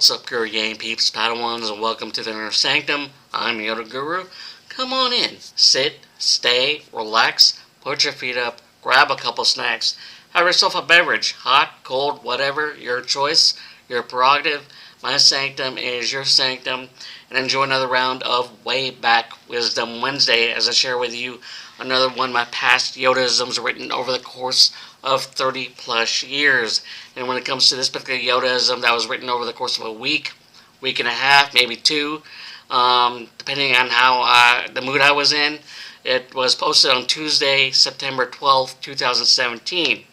What's up, Guru Game peeps, Padawans, and welcome to the Inner Sanctum. I'm Yoda Guru. Come on in, sit, stay, relax, put your feet up, grab a couple snacks, have yourself a beverage, hot, cold, whatever, your choice, your prerogative. My sanctum is your sanctum, and enjoy another round of Way Back Wisdom Wednesday as I share with you another one of my past Yodaisms written over the course of 30 plus years. And when it comes to this particular Yodaism that was written over the course of a week and a half, maybe two, depending on how the mood I was in, it was posted on Tuesday, September 12th, 2017.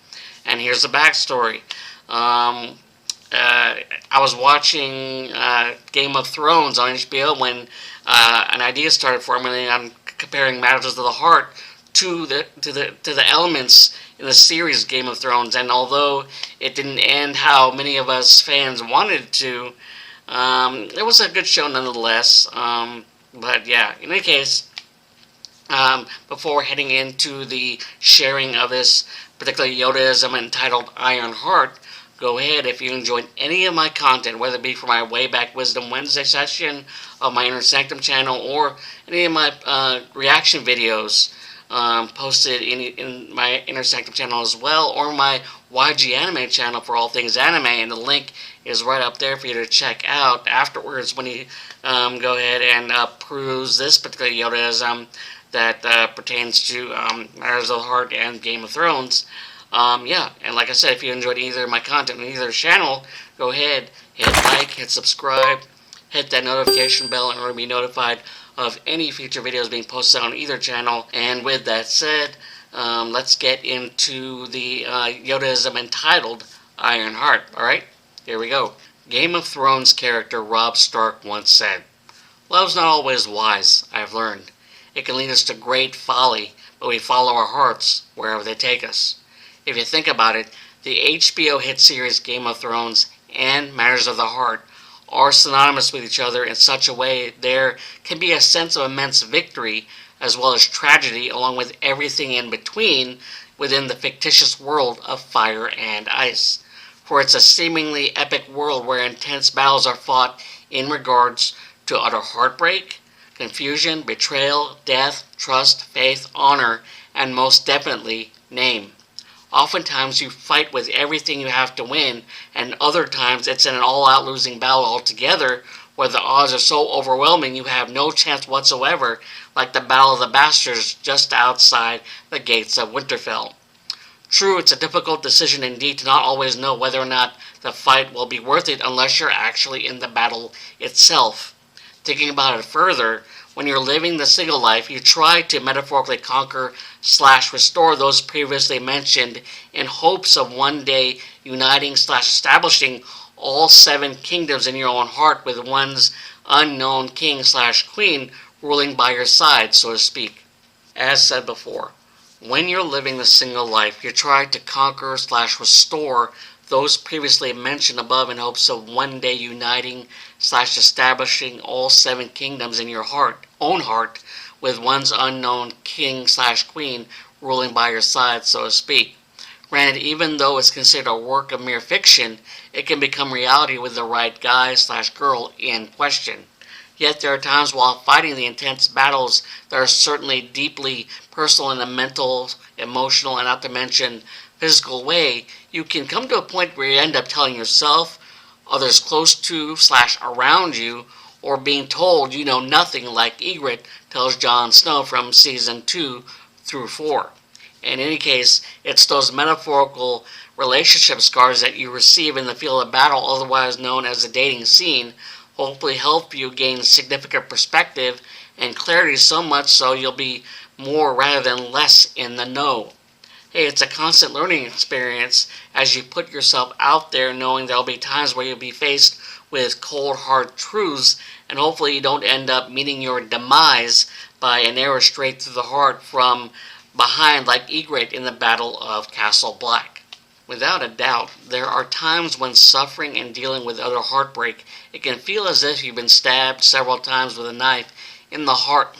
And here's the backstory. I was watching Game of Thrones on HBO when an idea started formulating on comparing Matters of the Heart to the elements in the series Game of Thrones. And although it didn't end how many of us fans wanted it to, it was a good show nonetheless. But yeah, in any case, before heading into the sharing of this particular Yodaism entitled Iron Heart, go ahead, if you enjoyed any of my content, whether it be for my Way Back Wisdom Wednesday session of my Inner Sanctum channel or any of my reaction videos posted in my Inner Sanctum channel as well, or my YG Anime channel for all things anime, and the link is right up there for you to check out afterwards when you go ahead and peruse this particular Yodaism that pertains to Matters of the Heart and Game of Thrones. Yeah, and like I said, if you enjoyed either of my content on either channel, go ahead, hit like, hit subscribe, hit that notification bell in order to be notified of any future videos being posted on either channel. And with that said, let's get into the Yodaism entitled Iron Heart. Alright, here we go. Game of Thrones character Robb Stark once said, "Love's not always wise, I've learned. It can lead us to great folly, but we follow our hearts wherever they take us." If you think about it, the HBO hit series Game of Thrones and Matters of the Heart are synonymous with each other in such a way there can be a sense of immense victory as well as tragedy, along with everything in between within the fictitious world of fire and ice. For it's a seemingly epic world where intense battles are fought in regards to utter heartbreak, confusion, betrayal, death, trust, faith, honor, and most definitely name. Oftentimes you fight with everything you have to win, and other times it's in an all-out losing battle altogether where the odds are so overwhelming you have no chance whatsoever, like the Battle of the Bastards just outside the gates of Winterfell. True, it's a difficult decision indeed to not always know whether or not the fight will be worth it unless you're actually in the battle itself. Thinking about it further, when you're living the single life, you try to metaphorically conquer/restore those previously mentioned in hopes of one day uniting/establishing all 7 kingdoms in your own heart with one's unknown king/queen ruling by your side, so to speak. As said before, when you're living the single life, you try to conquer/restore those previously mentioned above in hopes of one day uniting/establishing all 7 kingdoms in your own heart, with one's unknown king/queen ruling by your side, so to speak. Granted, even though it's considered a work of mere fiction, it can become reality with the right guy/girl in question. Yet there are times while fighting the intense battles that are certainly deeply personal in a mental, emotional, and not to mention physical way, you can come to a point where you end up telling yourself, others close to/around you, or being told you know nothing, like Ygritte tells Jon Snow from season 2 through 4. In any case, it's those metaphorical relationship scars that you receive in the field of battle, otherwise known as the dating scene, hopefully help you gain significant perspective and clarity, so much so you'll be more rather than less in the know. Hey, it's a constant learning experience as you put yourself out there, knowing there'll be times where you'll be faced with cold, hard truths, and hopefully you don't end up meeting your demise by an arrow straight through the heart from behind like Ygritte in the Battle of Castle Black. Without a doubt, there are times when suffering and dealing with utter heartbreak, it can feel as if you've been stabbed several times with a knife in the heart.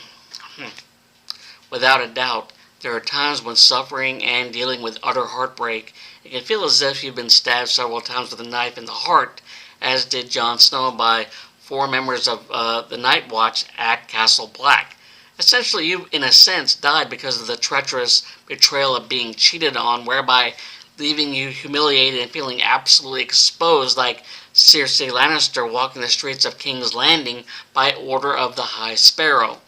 Without a doubt, there are times when suffering and dealing with utter heartbreak, it can feel as if you've been stabbed several times with a knife in the heart, as did Jon Snow by 4 members of the Night Watch at Castle Black. Essentially, you, in a sense, died because of the treacherous betrayal of being cheated on, whereby leaving you humiliated and feeling absolutely exposed, like Cersei Lannister walking the streets of King's Landing by order of the High Sparrow.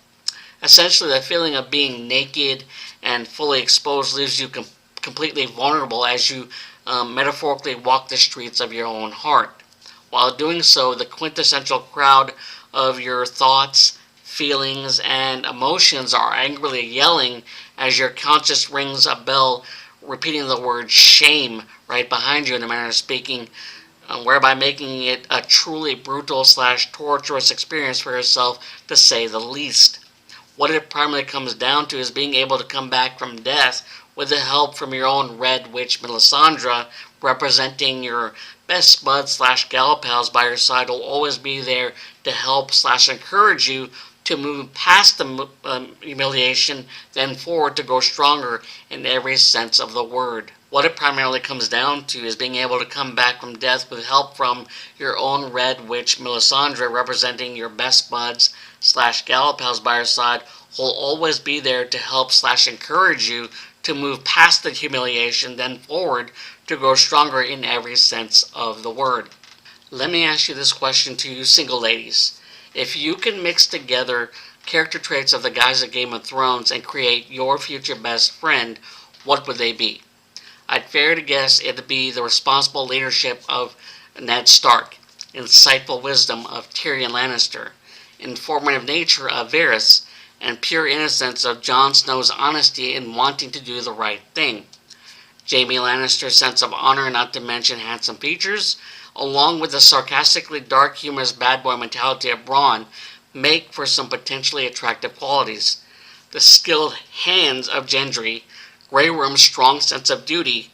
Essentially, the feeling of being naked and fully exposed leaves you completely vulnerable as you metaphorically walk the streets of your own heart. While doing so, the quintessential crowd of your thoughts, feelings, and emotions are angrily yelling as your conscience rings a bell repeating the word shame right behind you in a manner of speaking, whereby making it a truly brutal / torturous experience for yourself, to say the least. What it primarily comes down to is being able to come back from death with the help from your own Red Witch Melisandre, representing your best bud / gal pals by your side, will always be there to help / encourage you to move past the humiliation, then forward to grow stronger in every sense of the word. What it primarily comes down to is being able to come back from death with help from your own Red Witch Melisandre, representing your best buds / gal pals by your side, who will always be there to help / encourage you to move past the humiliation, then forward to grow stronger in every sense of the word. Let me ask you this question to you single ladies. If you can mix together character traits of the guys at Game of Thrones and create your future best friend, what would they be? I'd fair to guess it'd be the responsible leadership of Ned Stark, insightful wisdom of Tyrion Lannister, informative nature of Varys, and pure innocence of Jon Snow's honesty in wanting to do the right thing. Jaime Lannister's sense of honor, not to mention handsome features, along with the sarcastically dark, humorous bad boy mentality of Bronn, make for some potentially attractive qualities. The skilled hands of Gendry, Grey Worm's strong sense of duty,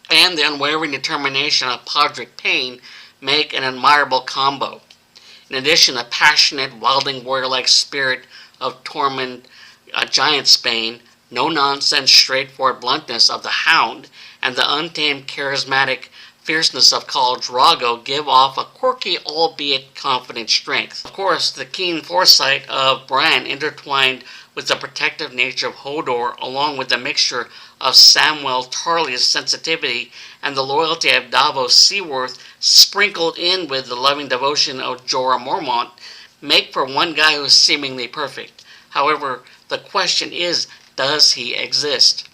and the unwavering determination of Podrick Payne make an admirable combo. In addition, the passionate, wilding warrior-like spirit of Tormund Giantsbane, no-nonsense, straightforward bluntness of the Hound, and the untamed, charismatic fierceness of Khal Drogo give off a quirky, albeit confident strength. Of course, the keen foresight of Bran, intertwined with the protective nature of Hodor, along with the mixture of Samwell Tarly's sensitivity and the loyalty of Davos Seaworth, sprinkled in with the loving devotion of Jorah Mormont, make for one guy who's seemingly perfect. However, the question is, does he exist?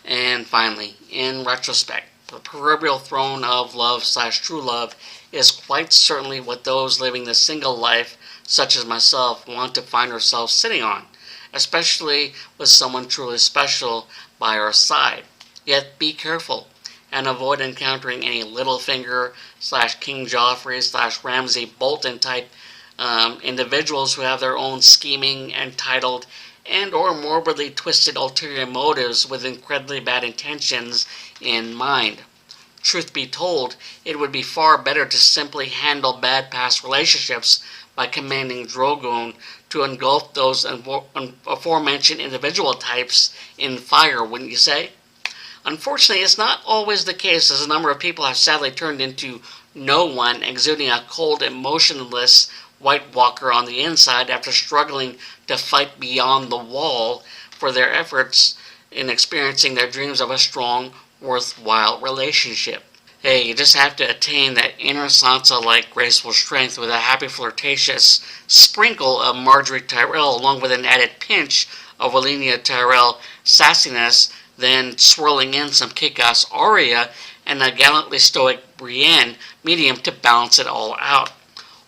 And finally, in retrospect, the proverbial throne of love / true love is quite certainly what those living the single life, such as myself, want to find ourselves sitting on, especially with someone truly special by our side. Yet be careful and avoid encountering any Littlefinger / King Joffrey / Ramsay Bolton type individuals who have their own scheming, entitled, and or morbidly twisted ulterior motives with incredibly bad intentions in mind. Truth be told, it would be far better to simply handle bad past relationships by commanding Drogon to engulf those aforementioned individual types in fire, wouldn't you say? Unfortunately, it's not always the case, as a number of people have sadly turned into no one, exuding a cold, emotionless White Walker on the inside after struggling to fight beyond the wall for their efforts in experiencing their dreams of a strong, worthwhile relationship. Hey, you just have to attain that inner Sansa-like graceful strength with a happy, flirtatious sprinkle of Marjorie Tyrell, along with an added pinch of Olenna Tyrell sassiness, then swirling in some kick-ass Arya and a gallantly stoic Brienne medium to balance it all out.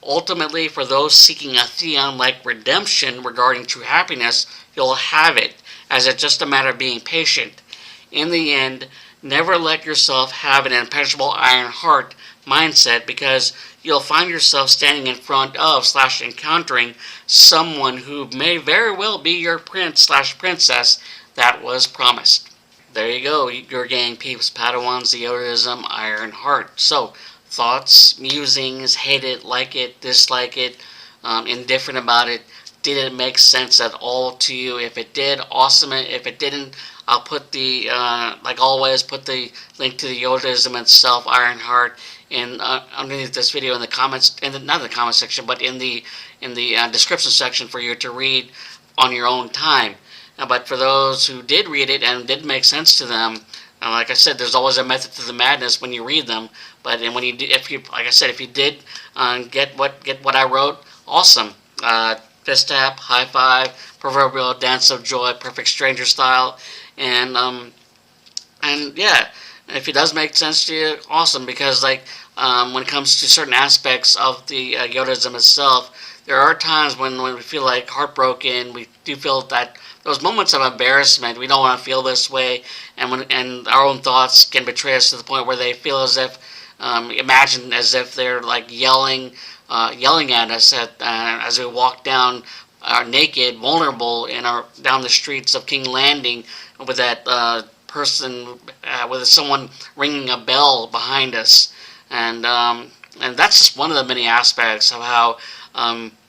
Ultimately, for those seeking a Theon-like redemption regarding true happiness, you'll have it, as it's just a matter of being patient. In the end, never let yourself have an impenetrable iron heart mindset, because you'll find yourself standing in front of / encountering someone who may very well be your prince / princess that was promised. There you go, your gang peeps, Padawans, the Yodaism, Iron Heart. So, thoughts, musings, hate it, like it, dislike it, indifferent about it. Did it make sense at all to you? If it did, awesome. If it didn't, I'll put the like always, put the link to the Yodaism itself, Ironheart, in underneath this video in the comments, not in the comment section, but in the description section for you to read on your own time. But for those who did read it and it did make sense to them, like I said, there's always a method to the madness when you read them. But and when you, if you, like I said, if you did get what I wrote, awesome. Fist tap, high five, proverbial dance of joy, perfect stranger style, and yeah, if it does make sense to you, awesome. Because like when it comes to certain aspects of the Yodaism itself, there are times when we feel like heartbroken. We do feel that those moments of embarrassment. We don't want to feel this way, and our own thoughts can betray us to the point where they feel as if, imagine as if they're like yelling at us as we walk down naked, vulnerable down the streets of King Landing with that person, with someone ringing a bell behind us, and that's just one of the many aspects of how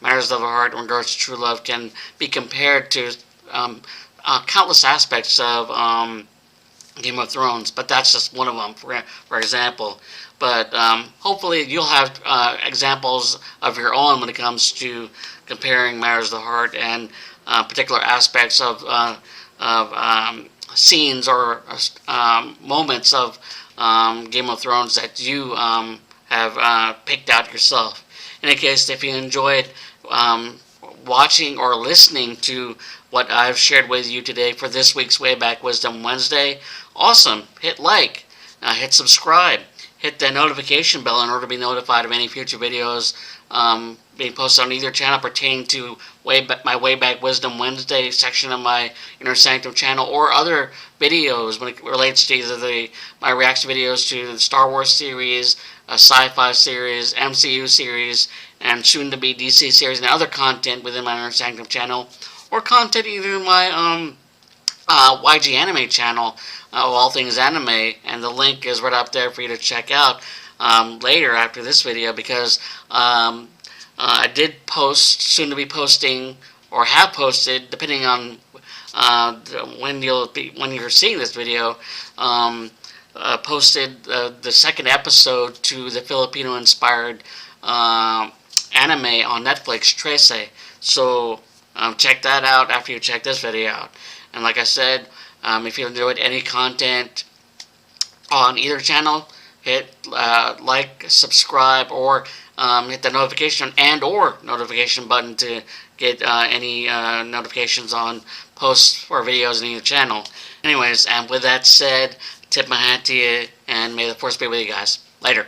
matters of the heart in regards to true love can be compared to countless aspects of Game of Thrones, but that's just one of them, for example. But hopefully you'll have examples of your own when it comes to comparing matters of the heart and particular aspects of scenes or moments of Game of Thrones that you have picked out yourself. In any case, if you enjoyed watching or listening to what I've shared with you today for this week's Wayback Wisdom Wednesday, awesome. Hit like, hit subscribe, hit the notification bell in order to be notified of any future videos being posted on either channel pertaining to my Wayback Wisdom Wednesday section of my Inner Sanctum channel, or other videos when it relates to either my reaction videos to the Star Wars series, a sci-fi series, MCU series, and soon to be DC series, and other content within my Inner Sanctum channel, or content either in my YG Anime channel, of all things anime, and the link is right up there for you to check out later after this video, because I did post, soon to be posting, or have posted, depending on when you're seeing this video, posted the second episode to the Filipino-inspired anime on Netflix, Trece. So check that out after you check this video out. And like I said, if you enjoyed any content on either channel, hit like, subscribe, or hit the notification or notification button to get any notifications on posts or videos in either channel. Anyways, and with that said, tip my hat to you, and may the force be with you guys. Later.